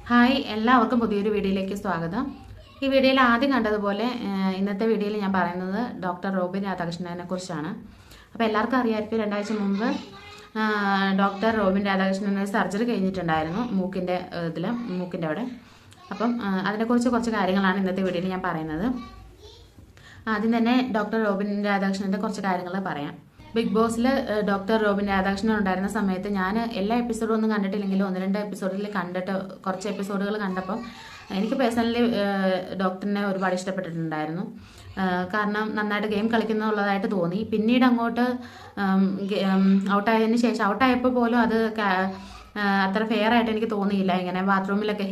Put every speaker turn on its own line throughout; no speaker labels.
Hi, എല്ലാവർക്കും പുതിയൊരു വീഡിയോയിലേക്ക് സ്വാഗതം. ഈ വീഡിയോയിൽ ആദ്യം കണ്ടതുപോലെ ഇന്നത്തെ വീഡിയോയിൽ ഞാൻ പറയുന്നത് ഡോക്ടർ റോബിൻ രാധാകൃഷ്ണനെ കുറിച്ചാണ്. അപ്പോൾ എല്ലാവർക്കും അറിയാമായിരിക്കും, 2 ആഴ്ച മുമ്പ് ഡോക്ടർ റോബിൻ രാധാകൃഷ്ണൻ സർജറി കഴിഞ്ഞിട്ടുണ്ടായിരുന്നു മൂക്കിൻ്റെ അവിടെ. അപ്പം അതിനെക്കുറിച്ച് കുറച്ച് കാര്യങ്ങളാണ് ഇന്നത്തെ വീഡിയോയിൽ ഞാൻ പറയുന്നത്. ആദ്യം തന്നെ ഡോക്ടർ റോബിൻ രാധാകൃഷ്ണൻ്റെ കുറച്ച് കാര്യങ്ങൾ പറയാം. ബിഗ് ബോസിൽ ഡോക്ടർ റോബിൻ രാധാകൃഷ്ണൻ ഉണ്ടായിരുന്ന സമയത്ത് ഞാൻ എല്ലാ എപ്പിസോഡും ഒന്നും കണ്ടിട്ടില്ലെങ്കിലും 1-2 എപ്പിസോഡിൽ കണ്ടിട്ട് കുറച്ച് എപ്പിസോഡുകൾ കണ്ടപ്പം എനിക്ക് പേഴ്സണലി ഡോക്ടറിനെ ഒരുപാട് ഇഷ്ടപ്പെട്ടിട്ടുണ്ടായിരുന്നു. കാരണം നന്നായിട്ട് ഗെയിം കളിക്കുന്നുള്ളതായിട്ട് തോന്നി. പിന്നീട് അങ്ങോട്ട് ഔട്ടായതിന് ശേഷം ഔട്ടായപ്പോൾ പോലും അത് അത്ര ഫെയർ ആയിട്ട് എനിക്ക് തോന്നിയില്ല. ഇങ്ങനെ ബാത്റൂമിലൊക്കെ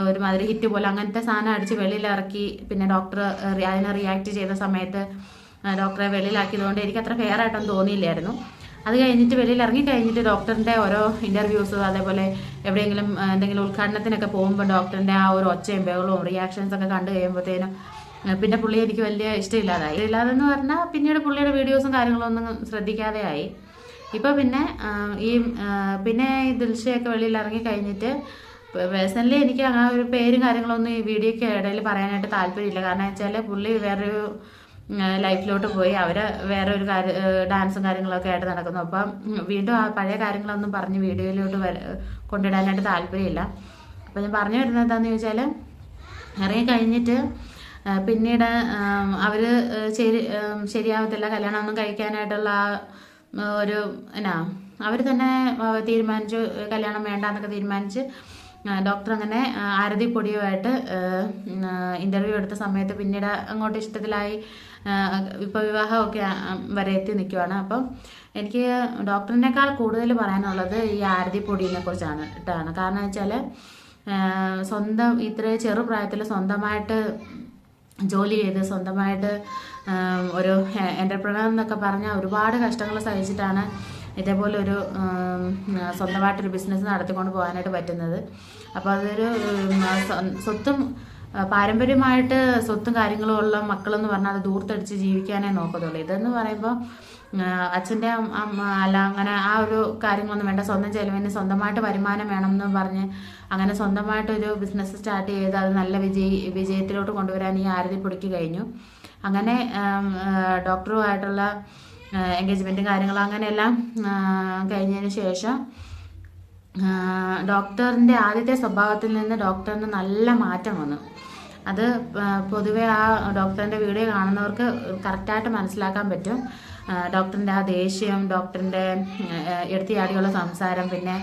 ഒരുമാതിരി ഹിറ്റ് പോലെ അങ്ങനത്തെ സാധനം അടിച്ച് വെളിയിലിറക്കി പിന്നെ ഡോക്ടർ അതിനെ റിയാക്ട് ചെയ്ത സമയത്ത് ഡോക്ടറെ വെളിയിലാക്കിയതുകൊണ്ട് എനിക്ക് അത്ര ഫെയർ ആയിട്ടൊന്നും തോന്നിയില്ലായിരുന്നു. അത് കഴിഞ്ഞിട്ട് വെളിയിൽ ഇറങ്ങി കഴിഞ്ഞിട്ട് ഡോക്ടറിൻ്റെ ഓരോ ഇൻ്റർവ്യൂസ്, അതേപോലെ എവിടെയെങ്കിലും എന്തെങ്കിലും ഉദ്ഘാടനത്തിനൊക്കെ പോകുമ്പോൾ ഡോക്ടറിൻ്റെ ആ ഒരു ഒച്ചയും ബഹളവും റിയാക്ഷൻസ് ഒക്കെ കണ്ടു കഴിയുമ്പോഴത്തേനും പിന്നെ പുള്ളി എനിക്ക് വലിയ ഇഷ്ടമില്ലാതായി. ഇല്ലാതെന്ന് പറഞ്ഞാൽ പിന്നീട് പുള്ളിയുടെ വീഡിയോസും കാര്യങ്ങളൊന്നും ശ്രദ്ധിക്കാതെ ആയി. ഇപ്പോൾ പിന്നെ ഈ ദിൽഷയൊക്കെ വെളിയിൽ ഇറങ്ങി കഴിഞ്ഞിട്ട് പേഴ്സണലി എനിക്ക് ആ ഒരു പേരും കാര്യങ്ങളൊന്നും ഈ വീഡിയോയ്ക്ക് ഇടയിൽ പറയാനായിട്ട് താല്പര്യമില്ല. കാരണം വെച്ചാൽ പുള്ളി വേറൊരു ലൈഫിലോട്ട് പോയി, അവർ വേറെ ഒരു ഡാൻസും കാര്യങ്ങളൊക്കെ ആയിട്ട് നടക്കുന്നു. അപ്പം വീണ്ടും ആ പഴയ കാര്യങ്ങളൊന്നും പറഞ്ഞ് വീഡിയോയിലോട്ട് കൊണ്ടിടാനായിട്ട് താല്പര്യമില്ല. അപ്പം ഞാൻ പറഞ്ഞു വരുന്നത് എന്താണെന്ന് ചോദിച്ചാൽ, ഇറങ്ങി കഴിഞ്ഞിട്ട് പിന്നീട് അവർ ശരിയാവത്തില്ല, കല്യാണമൊന്നും കഴിക്കാനായിട്ടുള്ള ഒരു അവർ തന്നെ തീരുമാനിച്ചു, കല്യാണം വേണ്ടാന്നൊക്കെ തീരുമാനിച്ച് ഡോക്ടർ അങ്ങനെ ആരതി പൊടിയുമായിട്ട് ഇൻ്റർവ്യൂ എടുത്ത സമയത്ത് പിന്നീട് അങ്ങോട്ട് ഇഷ്ടത്തിലായി. ഇപ്പോൾ വിവാഹമൊക്കെ വരെ എത്തി നിൽക്കുവാണ്. അപ്പം എനിക്ക് ഡോക്ടറിനേക്കാൾ കൂടുതൽ പറയാനുള്ളത് ഈ ആരതി പൊടിയെ കുറിച്ചാണ്. കാരണം വെച്ചാൽ സ്വന്തം ഇത്ര ചെറുപ്രായത്തിൽ സ്വന്തമായിട്ട് ജോലി ചെയ്ത് സ്വന്തമായിട്ട് ഒരു എൻ്റർപ്രണർ എന്നൊക്കെ പറഞ്ഞാൽ ഒരുപാട് കഷ്ടങ്ങൾ സഹിച്ചിട്ടാണ് ഇതേപോലെ ഒരു സ്വന്തമായിട്ടൊരു ബിസിനസ് നടത്തിക്കൊണ്ട് പോകാനായിട്ട് പറ്റുന്നത്. അപ്പോൾ അതൊരു സ്വത്തും പാരമ്പര്യമായിട്ട് സ്വത്തും കാര്യങ്ങളും ഉള്ള മക്കളെന്ന് പറഞ്ഞാൽ അത് ദൂർത്തടിച്ച് ജീവിക്കാനേ നോക്കത്തുള്ളൂ. ഇതെന്ന് പറയുമ്പോൾ അച്ഛൻ്റെ അല്ല അങ്ങനെ ആ ഒരു കാര്യങ്ങളൊന്നും വേണ്ട, സ്വന്തം ചെലവിന് സ്വന്തമായിട്ട് വരുമാനം വേണമെന്ന് പറഞ്ഞ് അങ്ങനെ സ്വന്തമായിട്ടൊരു ബിസിനസ് സ്റ്റാർട്ട് ചെയ്ത് അത് നല്ല വിജയത്തിലോട്ട് കൊണ്ടുവരാൻ ഈ ആരതി പൊടിക്ക് കഴിഞ്ഞു. അങ്ങനെ ഡോക്ടറുമായിട്ടുള്ള എൻഗേജ്മെൻറ്റും കാര്യങ്ങളും അങ്ങനെയെല്ലാം കഴിഞ്ഞതിന് ശേഷം ഡോക്ടറിൻ്റെ ആദ്യത്തെ സ്വഭാവത്തിൽ നിന്ന് ഡോക്ടറിന് നല്ല മാറ്റം വന്നു. അത് പൊതുവെ ആ ഡോക്ടറിൻ്റെ വീഡിയോ കാണുന്നവർക്ക് കറക്റ്റായിട്ട് മനസ്സിലാക്കാൻ പറ്റും. ഡോക്ടറിൻ്റെ ആ ദേഷ്യം, ഡോക്ടറിൻ്റെ എടുത്തിയാടിയുള്ള സംസാരം, പിന്നെ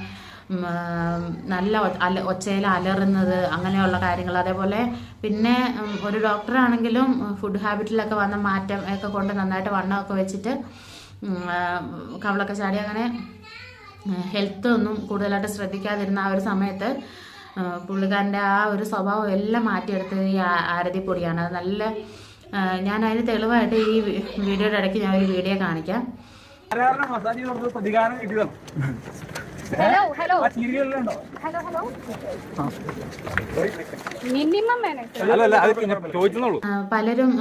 നല്ല ഒച്ചയിൽ അലറുന്നത്, അങ്ങനെയുള്ള കാര്യങ്ങൾ. അതേപോലെ പിന്നെ ഒരു ഡോക്ടറാണെങ്കിലും ഫുഡ് ഹാബിറ്റിലൊക്കെ വന്ന മാറ്റം ഒക്കെ കൊണ്ട് നന്നായിട്ട് വണ്ണമൊക്കെ വെച്ചിട്ട് കവളൊക്കെ ചാടി അങ്ങനെ ഹെൽത്ത് ഒന്നും കൂടുതലായിട്ട് ശ്രദ്ധിക്കാതിരുന്ന ആ ഒരു സമയത്ത് പുള്ളിക്കാരൻ്റെ ആ ഒരു സ്വഭാവം എല്ലാം മാറ്റിയെടുത്തത് ഈ ആരതി പൊടിയാണ്. അത് നല്ല ഞാൻ അതിന് തെളിവായിട്ട് ഈ വീഡിയോയുടെ ഇടയ്ക്ക് ഞാൻ ഒരു വീഡിയോ കാണിക്കാം. പലരും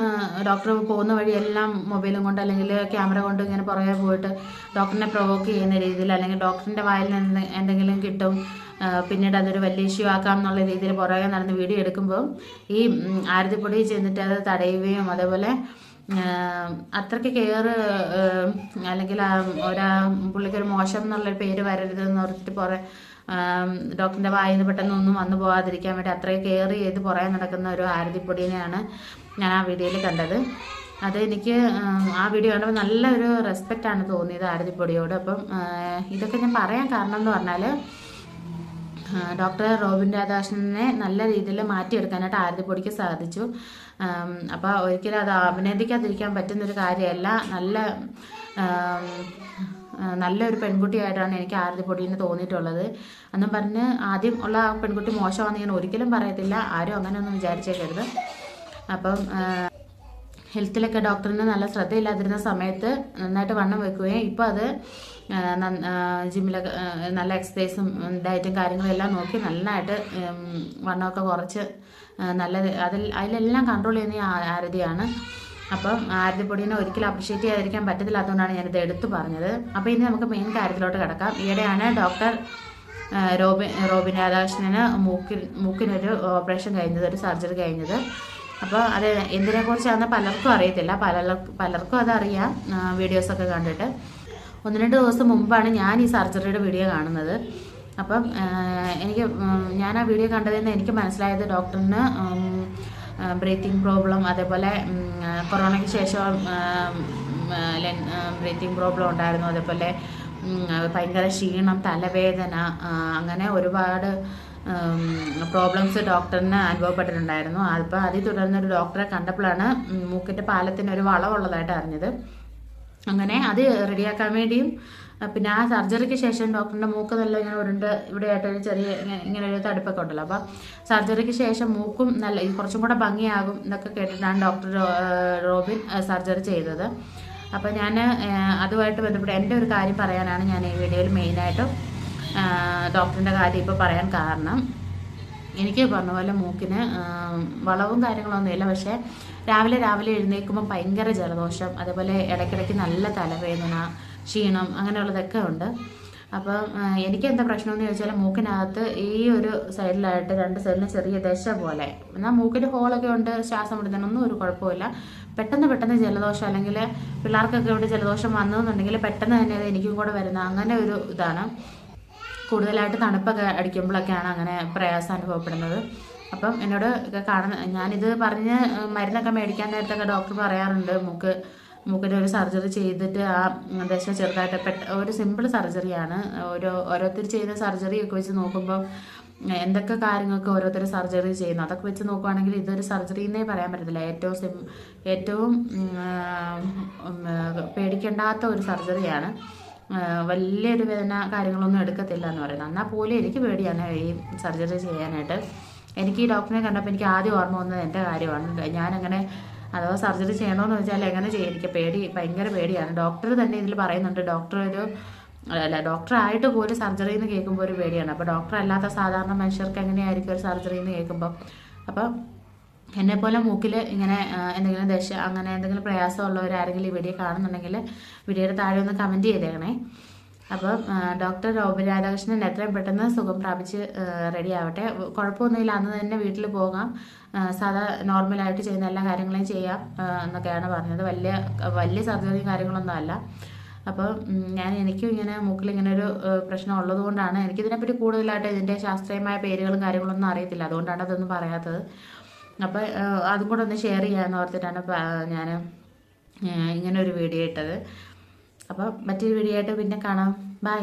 ഡോക്ടർ പോകുന്ന വഴിയെല്ലാം മൊബൈലും കൊണ്ട് അല്ലെങ്കിൽ ക്യാമറ കൊണ്ട് ഇങ്ങനെ പുറകെ പോയിട്ട് ഡോക്ടറിനെ പ്രൊവോക്ക് ചെയ്യുന്ന രീതിയിൽ, അല്ലെങ്കിൽ ഡോക്ടറിന്റെ വായിൽ നിന്ന് എന്തെങ്കിലും കിട്ടും പിന്നീട് അതൊരു വലിയ ഇഷ്യൂ ആക്കാം എന്നുള്ള രീതിയിൽ പുറകെ നടന്ന് വീഡിയോ എടുക്കുമ്പോൾ ഈ ആരതിപ്പൊടി ചെന്നിട്ട് അത് തടയുകയും അതേപോലെ അത്രയ്ക്ക് കെയർ അല്ലെങ്കിൽ പുള്ളിക്കൊരു മോശം എന്നുള്ളൊരു പേര് വരരുതെന്ന് ഓർത്തിട്ട് ഡോക്ടറിൻ്റെ വായിൽ നിന്ന് പെട്ടെന്നൊന്നും വന്നു പോകാതിരിക്കാൻ വേണ്ടി അത്രയും കെയർ ചെയ്ത് പുറകെ നടക്കുന്ന ഒരു ആരതിപ്പൊടിനെയാണ് ഞാൻ ആ വീഡിയോയിൽ കണ്ടത്. അത് എനിക്ക് ആ വീഡിയോ കണ്ടപ്പോൾ നല്ലൊരു റെസ്പെക്റ്റാണ് തോന്നിയത് ആരതിപ്പൊടിയോട്. അപ്പം ഇതൊക്കെ ഞാൻ പറയാൻ കാരണം എന്ന് പറഞ്ഞാൽ ഡോക്ടർ റോബിൻ രാധാകൃഷ്ണനെ നല്ല രീതിയിൽ മാറ്റിയെടുക്കാനായിട്ട് ആരതിപ്പൊടിക്ക് സാധിച്ചു. അപ്പോൾ ഒരിക്കലും അത് അഭിനന്ദിക്കാതിരിക്കാൻ പറ്റുന്നൊരു കാര്യമല്ല. നല്ലൊരു പെൺകുട്ടിയായിട്ടാണ് എനിക്ക് ആരതിപ്പൊടിന് തോന്നിയിട്ടുള്ളത്. എന്നും പറഞ്ഞ് ആദ്യം ഉള്ള പെൺകുട്ടി മോശമാണെന്ന് ഞാൻ ഒരിക്കലും പറയത്തില്ല. ആരും അങ്ങനെയൊന്നും വിചാരിച്ചേക്കരുത്. അപ്പം ഹെൽത്തിലൊക്കെ ഡോക്ടറിന് നല്ല ശ്രദ്ധയില്ലാതിരുന്ന സമയത്ത് നന്നായിട്ട് വണ്ണം വെക്കുകയും ഇപ്പോൾ അത് ജിമ്മിലൊക്കെ നല്ല എക്സസൈസും ഡയറ്റും കാര്യങ്ങളും എല്ലാം നോക്കി നന്നായിട്ട് വണ്ണമൊക്കെ കുറച്ച് അതിലെല്ലാം കൺട്രോൾ ചെയ്യുന്ന ആരതിയാണ്. അപ്പം ആരതിപ്പൊടിനെ ഒരിക്കലും അപ്രിഷ്യേറ്റ് ചെയ്യാതിരിക്കാൻ പറ്റത്തില്ല, അതുകൊണ്ടാണ് ഞാനിത് എടുത്തു പറഞ്ഞത്. അപ്പോൾ ഇനി നമുക്ക് മെയിൻ കാര്യത്തിലോട്ട് കിടക്കാം. ഈയിടെയാണ് ഡോക്ടർ റോബിൻ രാധാകൃഷ്ണന് മൂക്കിനൊരു ഓപ്പറേഷൻ കഴിഞ്ഞത്, ഒരു സർജറി കഴിഞ്ഞത്. അപ്പോൾ അത് എന്തിനെക്കുറിച്ചാണെന്ന് പലർക്കും അറിയത്തില്ല, പലർക്കും അതറിയാം വീഡിയോസൊക്കെ കണ്ടിട്ട്. 1-2 ദിവസം മുമ്പാണ് ഞാൻ ഈ സർജറിയുടെ വീഡിയോ കാണുന്നത്. അപ്പം ഞാൻ ആ വീഡിയോ കണ്ടതിൽ നിന്ന് എനിക്ക് മനസ്സിലായത് ഡോക്ടറിന് ബ്രീത്തിങ് പ്രോബ്ലം, അതേപോലെ കൊറോണയ്ക്ക് ശേഷം ബ്രീത്തിങ് പ്രോബ്ലം ഉണ്ടായിരുന്നു, അതേപോലെ ഭയങ്കര ക്ഷീണം, തലവേദന, അങ്ങനെ ഒരുപാട് പ്രോബ്ലംസ് ഡോക്ടറിന് അനുഭവപ്പെട്ടിട്ടുണ്ടായിരുന്നു. അപ്പോൾ അതിൽ തുടർന്നൊരു ഡോക്ടറെ കണ്ടപ്പോഴാണ് മൂക്കിൻ്റെ പാലത്തിന് ഒരു വളവുള്ളതായിട്ട് അറിഞ്ഞത്. അങ്ങനെ അത് റെഡിയാക്കാൻ വേണ്ടിയും പിന്നെ ആ സർജറിക്ക് ശേഷം ഡോക്ടറിൻ്റെ മൂക്ക് നല്ല ഇങ്ങനെ ഉരുണ്ട് ഇവിടെയായിട്ടൊരു ചെറിയ ഇങ്ങനെ ഒരു തടുപ്പൊക്കെ ഉണ്ടല്ലോ. അപ്പോൾ സർജറിക്ക് ശേഷം മൂക്കും നല്ല കുറച്ചും കൂടെ ഭംഗിയാകും എന്നൊക്കെ കേട്ടിട്ടാണ് ഡോക്ടർ റോബിൻ സർജറി ചെയ്തത്. അപ്പോൾ ഞാൻ അതുമായിട്ട് ബന്ധപ്പെട്ട് എൻ്റെ ഒരു കാര്യം പറയാനാണ് ഞാൻ ഈ വീഡിയോയിൽ മെയിനായിട്ടും ഡോക്ടറിൻ്റെ കാര്യം ഇപ്പോൾ പറയാൻ കാരണം. എനിക്ക് പറഞ്ഞ പോലെ മൂക്കിന് വളവും കാര്യങ്ങളൊന്നുമില്ല, പക്ഷേ രാവിലെ എഴുന്നേൽക്കുമ്പോൾ ഭയങ്കര ജലദോഷം, അതേപോലെ ഇടയ്ക്കിടയ്ക്ക് നല്ല തലവേദന, ക്ഷീണം, അങ്ങനെയുള്ളതൊക്കെ ഉണ്ട്. അപ്പം എനിക്ക് എന്താ പ്രശ്നമെന്ന് ചോദിച്ചാൽ മൂക്കിനകത്ത് ഈ ഒരു സൈഡിലായിട്ട് 2 സൈഡിലും ചെറിയ ദശ പോലെ, എന്നാൽ മൂക്കിൻ്റെ ഹോളൊക്കെ ഉണ്ട്, ശ്വാസം വിടുന്നതിനൊന്നും ഒരു കുഴപ്പമില്ല. പെട്ടെന്ന് ജലദോഷം, അല്ലെങ്കിൽ പിള്ളേർക്കൊക്കെ ഇവിടെ ജലദോഷം വന്നതെന്നുണ്ടെങ്കിൽ പെട്ടെന്ന് തന്നെ അത് എനിക്കും കൂടെ വരുന്ന അങ്ങനെ ഒരു ഇതാണ്. കൂടുതലായിട്ട് തണുപ്പൊക്കെ അടിക്കുമ്പോഴൊക്കെയാണ് അങ്ങനെ പ്രയാസം അനുഭവപ്പെടുന്നത്. അപ്പം എന്നോട് ഞാനിത് പറഞ്ഞ് മരുന്നൊക്കെ മേടിക്കാൻ നേരത്തൊക്കെ ഡോക്ടർ പറയാറുണ്ട് മൂക്കിൻ്റെ ഒരു സർജറി ചെയ്തിട്ട് ആ ദശ ചെറുതായിട്ട് ഒരു സിമ്പിൾ സർജറിയാണ്. ഓരോരുത്തർ ചെയ്യുന്ന സർജറിയൊക്കെ വെച്ച് നോക്കുമ്പോൾ എന്തൊക്കെ കാര്യങ്ങൾക്ക് ഓരോരുത്തർ സർജറി ചെയ്യുന്നു, അതൊക്കെ വെച്ച് നോക്കുവാണെങ്കിൽ ഇതൊരു സർജറി എന്നേ പറയാൻ പറ്റത്തില്ല. ഏറ്റവും പേടിക്കേണ്ടാത്ത ഒരു സർജറിയാണ്. വലിയൊരു വേദന കാര്യങ്ങളൊന്നും എടുക്കത്തില്ല എന്ന് പറയുന്നത്. എന്നാൽ പോലും എനിക്ക് പേടിയാണ് ഈ സർജറി ചെയ്യാനായിട്ട്. എനിക്ക് ഈ ഡോക്ടറിനെ കണ്ടപ്പോൾ എനിക്ക് ആദ്യം ഓർമ്മ വന്നത് എൻ്റെ കാര്യമാണ്. ഞാനങ്ങനെ അഥവാ സർജറി ചെയ്യണമെന്ന് വെച്ചാൽ എങ്ങനെ ചെയ്യും, എനിക്ക് ഭയങ്കര പേടിയാണ്. ഡോക്ടർ തന്നെ ഇതിൽ പറയുന്നുണ്ട്, ഡോക്ടറായിട്ട് പോലും സർജറി എന്ന് കേൾക്കുമ്പോൾ ഒരു പേടിയാണ്. അപ്പോൾ ഡോക്ടർ അല്ലാത്ത സാധാരണ മനുഷ്യർക്ക് എങ്ങനെയായിരിക്കും ഒരു സർജറി എന്ന് കേൾക്കുമ്പോൾ. അപ്പം എന്നെപ്പോലെ മൂക്കിൽ ഇങ്ങനെ എന്തെങ്കിലും ദശ അങ്ങനെ എന്തെങ്കിലും പ്രയാസമുള്ളവരാരെങ്കിലും ഈ വീഡിയോ കാണുന്നുണ്ടെങ്കിൽ വീഡിയോയുടെ താഴെ ഒന്ന് കമൻറ്റ് ചെയ്തേക്കണേ. അപ്പം ഡോക്ടർ റോബിൻ രാധാകൃഷ്ണൻ എത്രയും പെട്ടെന്ന് സുഖം പ്രാപിച്ച് റെഡി ആവട്ടെ. കുഴപ്പമൊന്നുമില്ല, അന്ന് തന്നെ വീട്ടിൽ പോകാം, സാധാ നോർമലായിട്ട് ചെയ്യുന്ന എല്ലാ കാര്യങ്ങളും ചെയ്യാം എന്നൊക്കെയാണ് പറഞ്ഞത്. വലിയ സർജറി കാര്യങ്ങളൊന്നും അല്ല. അപ്പം എനിക്കും ഇങ്ങനെ മൂക്കിലിങ്ങനെ ഒരു പ്രശ്നം ഉള്ളതുകൊണ്ടാണ് എനിക്കിതിനെപ്പറ്റി കൂടുതലായിട്ട് ഇതിൻ്റെ ശാസ്ത്രീയമായ പേരുകളും കാര്യങ്ങളൊന്നും അറിയത്തില്ല, അതുകൊണ്ടാണ് അതൊന്നും പറയാത്തത്. അപ്പോൾ അതും കൂടെ ഒന്ന് ഷെയർ ചെയ്യാമെന്ന് ഓർത്തിട്ടാണ് ഞാൻ ഇങ്ങനെ ഒരു വീഡിയോ ഇട്ടത്. അപ്പോൾ മറ്റൊരു വീഡിയോ ആയിട്ട് പിന്നെ കാണാം. ബൈ.